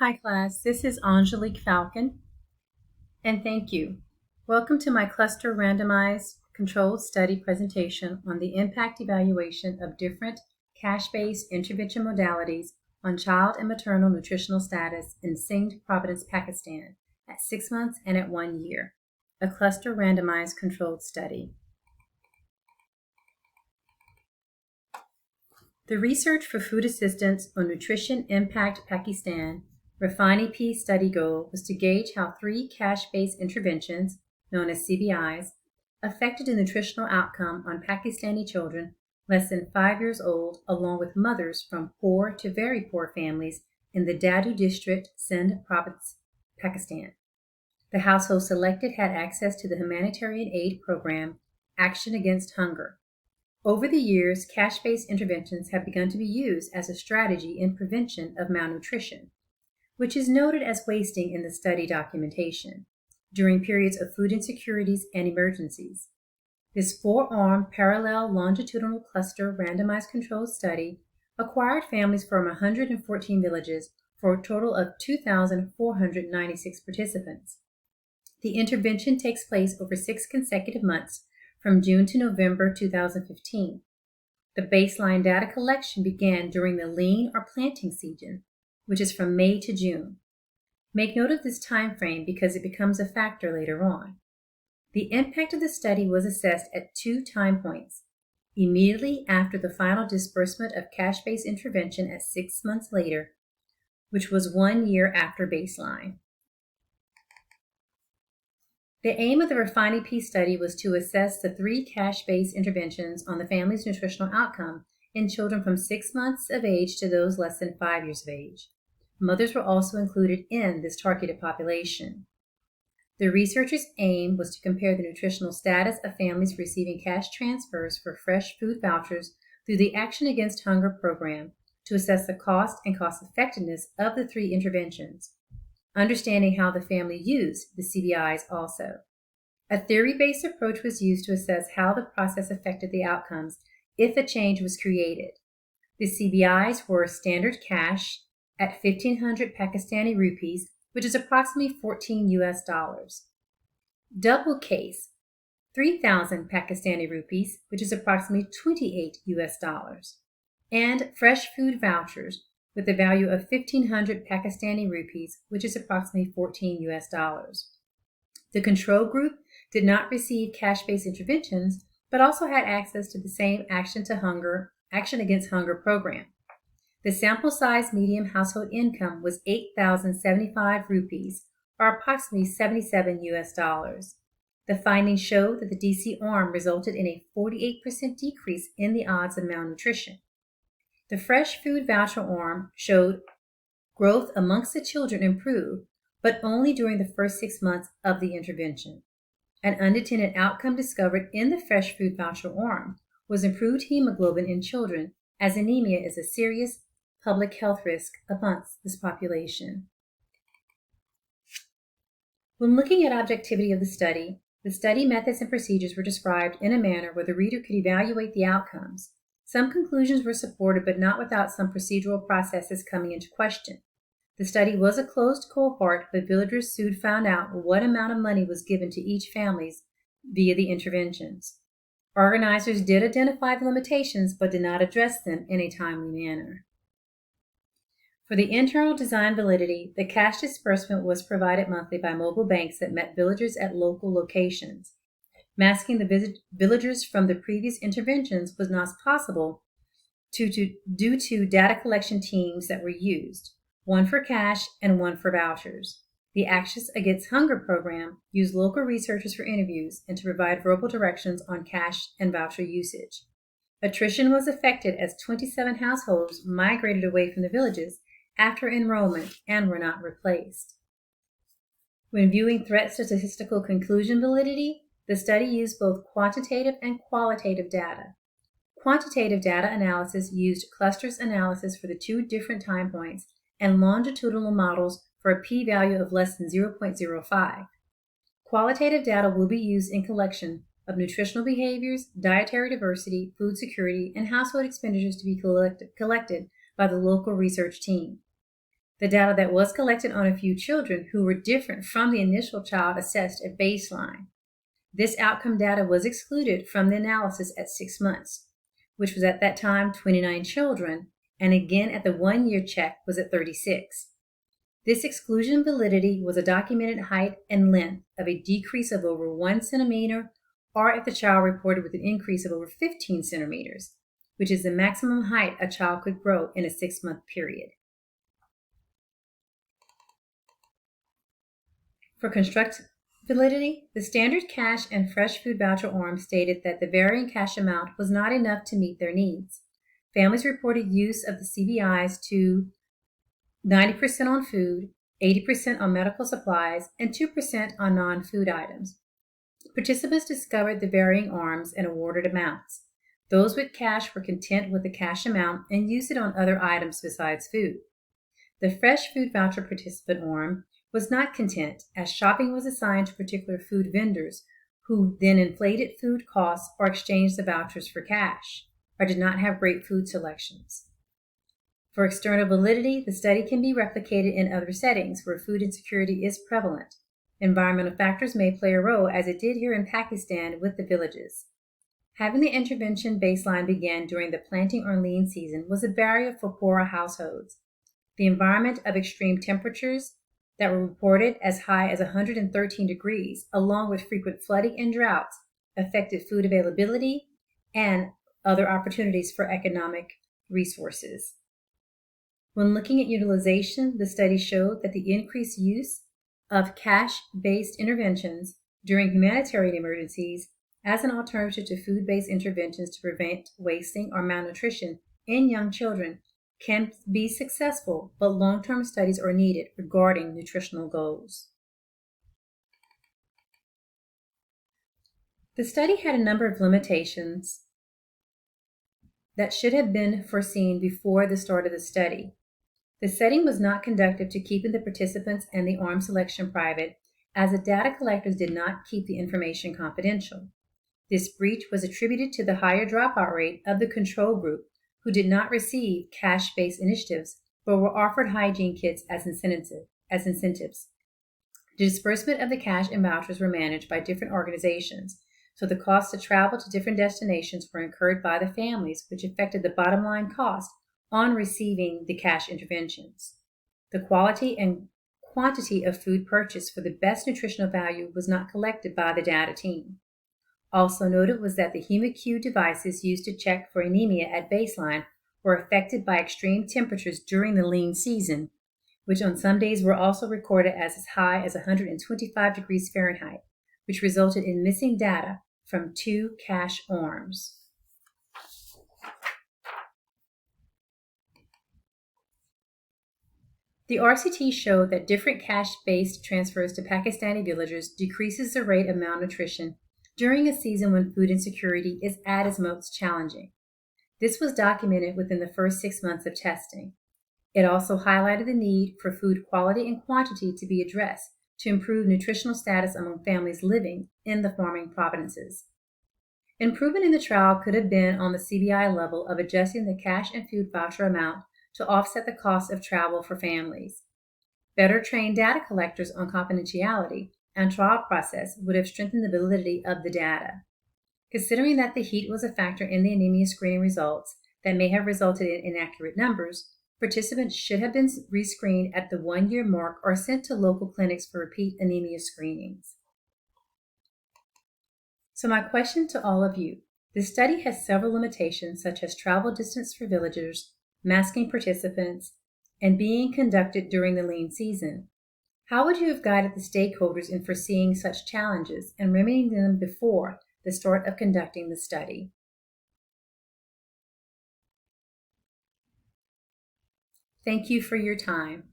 Hi class, this is Angelique Falcon, and thank you. Welcome to my cluster randomized controlled study presentation on the impact evaluation of different cash-based intervention modalities on child and maternal nutritional status in Sindh Province, Pakistan at 6 months and at 1 year, a cluster randomized controlled study. The Research for Food Assistance on Nutrition Impact Pakistan Refining P study goal was to gauge how 3 cash-based interventions, known as CBIs, affected the nutritional outcome on Pakistani children less than 5 years old, along with mothers from poor to very poor families in the Dadu district, Sindh Province, Pakistan. The households selected had access to the humanitarian aid program Action Against Hunger. Over the years, cash-based interventions have begun to be used as a strategy in prevention of malnutrition, which is noted as wasting in the study documentation during periods of food insecurities and emergencies. This 4-arm parallel longitudinal cluster randomized controlled study acquired families from 114 villages for a total of 2,496 participants. The intervention takes place over 6 consecutive months from June to November 2015. The baseline data collection began during the lean or planting season, which is from May to June. Make note of this time frame because it becomes a factor later on. The impact of the study was assessed at 2 time points: immediately after the final disbursement of cash-based intervention at 6 months later, which was 1 year after baseline. The aim of the Refining P study was to assess the 3 cash-based interventions on the family's nutritional outcome in children from 6 months of age to those less than 5 years of age. Mothers were also included in this targeted population. The researchers' aim was to compare the nutritional status of families receiving cash transfers for fresh food vouchers through the Action Against Hunger program to assess the cost and cost-effectiveness of the 3 interventions, understanding how the family used the CBIs also. A theory-based approach was used to assess how the process affected the outcomes if a change was created. The CBIs were standard cash at 1,500 Pakistani rupees, which is approximately $14 US. Double case, 3,000 Pakistani rupees, which is approximately $28 US. And fresh food vouchers with a value of 1,500 Pakistani rupees, which is approximately $14 US. The control group did not receive cash-based interventions, but also had access to the same Action Against Hunger program. The sample size median household income was 8,075 rupees, or approximately $77 US. The findings showed that the DC arm resulted in a 48% decrease in the odds of malnutrition. The fresh food voucher arm showed growth amongst the children improved, but only during the first 6 months of the intervention. An unintended outcome discovered in the fresh food voucher arm was improved hemoglobin in children, as anemia is a serious public health risk amongst this population. When looking at objectivity of the study methods and procedures were described in a manner where the reader could evaluate the outcomes. Some conclusions were supported, but not without some procedural processes coming into question. The study was a closed cohort, but villagers soon found out what amount of money was given to each family via the interventions. Organizers did identify the limitations, but did not address them in a timely manner. For the internal design validity, the cash disbursement was provided monthly by mobile banks that met villagers at local locations. Masking the villagers from the previous interventions was not possible due to data collection teams that were used, one for cash and one for vouchers. The Action Against Hunger program used local researchers for interviews and to provide verbal directions on cash and voucher usage. Attrition was affected as 27 households migrated away from the villages after enrollment and were not replaced. When viewing threat statistical conclusion validity, the study used both quantitative and qualitative data. Quantitative data analysis used clusters analysis for the 2 different time points and longitudinal models for a p-value of less than 0.05. Qualitative data will be used in collection of nutritional behaviors, dietary diversity, food security, and household expenditures to be collected by the local research team. The data that was collected on a few children who were different from the initial child assessed at baseline. This outcome data was excluded from the analysis at 6 months, which was at that time 29 children, and again at the 1-year check was at 36. This exclusion validity was a documented height and length of a decrease of over 1 centimeter, or if the child reported with an increase of over 15 centimeters, which is the maximum height a child could grow in a 6-month period. For construct validity, the standard cash and fresh food voucher arm stated that the varying cash amount was not enough to meet their needs. Families reported use of the CVIs to 90% on food, 80% on medical supplies, and 2% on non-food items. Participants discovered the varying arms and awarded amounts. Those with cash were content with the cash amount and used it on other items besides food. The fresh food voucher participant arm was not content, as shopping was assigned to particular food vendors who then inflated food costs or exchanged the vouchers for cash, or did not have great food selections. For external validity, the study can be replicated in other settings where food insecurity is prevalent. Environmental factors may play a role, as it did here in Pakistan with the villages. Having the intervention baseline begin during the planting or lean season was a barrier for poorer households. The environment of extreme temperatures that were reported as high as 113 degrees, along with frequent flooding and droughts, affected food availability and other opportunities for economic resources. When looking at utilization, the study showed that the increased use of cash-based interventions during humanitarian emergencies as an alternative to food-based interventions to prevent wasting or malnutrition in young children can be successful, but long-term studies are needed regarding nutritional goals. The study had a number of limitations that should have been foreseen before the start of the study. The setting was not conducive to keeping the participants and the arm selection private, as the data collectors did not keep the information confidential. This breach was attributed to the higher dropout rate of the control group, who did not receive cash-based initiatives but were offered hygiene kits as incentives. The disbursement of the cash and vouchers were managed by different organizations, so the costs to travel to different destinations were incurred by the families, which affected the bottom line cost on receiving the cash interventions. The quality and quantity of food purchased for the best nutritional value was not collected by the data team. Also noted was that the HemaQ devices used to check for anemia at baseline were affected by extreme temperatures during the lean season, which on some days were also recorded as high as 125 degrees Fahrenheit, which resulted in missing data from 2 cash arms. The RCT showed that different cash-based transfers to Pakistani villagers decreases the rate of malnutrition during a season when food insecurity is at its most challenging. This was documented within the first 6 months of testing. It also highlighted the need for food quality and quantity to be addressed to improve nutritional status among families living in the farming provinces. Improvement in the trial could have been on the CBI level of adjusting the cash and food voucher amount to offset the cost of travel for families. Better trained data collectors on confidentiality and trial process would have strengthened the validity of the data. Considering that the heat was a factor in the anemia screening results that may have resulted in inaccurate numbers, participants should have been rescreened at the 1-year mark or sent to local clinics for repeat anemia screenings. So my question to all of you, this study has several limitations such as travel distance for villagers, masking participants, and being conducted during the lean season. How would you have guided the stakeholders in foreseeing such challenges and remedying them before the start of conducting the study? Thank you for your time.